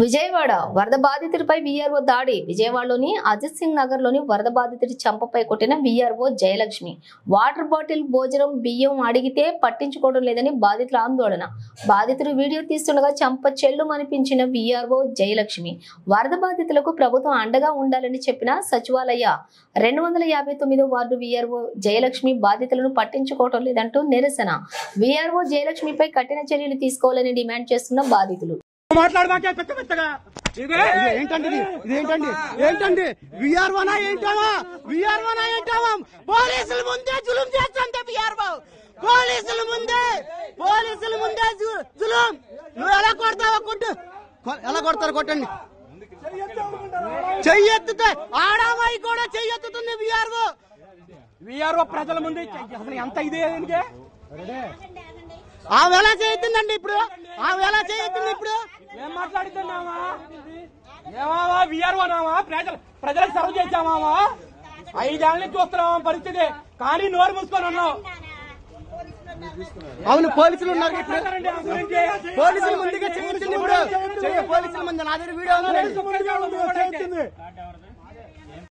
విజయవాడ వరద బాధితుడిపై వీఆర్ఓ దాడి. విజయవాడలోని అజిత్ సింగ్ నగర్ లోని వరద బాధితుడి చంపపై కొట్టిన వీఆర్ఓ జయలక్ష్మి. వాటర్ బాటిల్, భోజనం, బియ్యం అడిగితే పట్టించుకోవడం లేదని బాధితుల ఆందోళన. బాధితుడు వీడియో తీస్తుండగా చంప చెల్లుమనిపించిన వీఆర్ఓ జయలక్ష్మి. వరద బాధితులకు ప్రభుత్వం అండగా ఉండాలని చెప్పిన సచివాలయ 259వ వార్డు వీఆర్ఓ జయలక్ష్మి బాధితులను పట్టించుకోవడం లేదంటూ నిరసన. వీఆర్ఓ జయలక్ష్మిపై కఠిన చర్యలు తీసుకోవాలని డిమాండ్ చేస్తున్న బాధితులు. ఏంటండి వీఆర్ఓనా ఏంటావా పోలీసుల ముందే జులుం చేస్తాంటే వీఆర్ఓ పోలీసుల ముందే జులుం. నువ్వు ఎలా కొడతావా కొట్టు, ఎలా కొడతారు కొట్టండి. చెయ్యెత్తుతే ఆడామాయి కూడా చెయ్యెత్తుతుంది వీఆర్ఓ ప్రజల ముందే. అసలు ఎంత ఇదే ఆమె ఎలా చేయొద్దండి ఇప్పుడు, ఆమె ఎలా చేయొద్దండి ఇప్పుడు. ఏం మాట్లాడుతున్నావా? ఏమావా వీఆర్ఓనావా? ప్రజలకు సర్వ్ చేసామావా? 5 ఏళ్ళ నుంచి చూస్తున్నావా పరిస్థితి, కానీ నోరు మూసుకొని ఉన్నావు. అవును, పోలీసులు ఉన్నారు ఇప్పుడు. పోలీసుల ముందుగా చేయొచ్చండి ఇప్పుడు. పోలీసుల ముందు నా దగ్గర వీడియో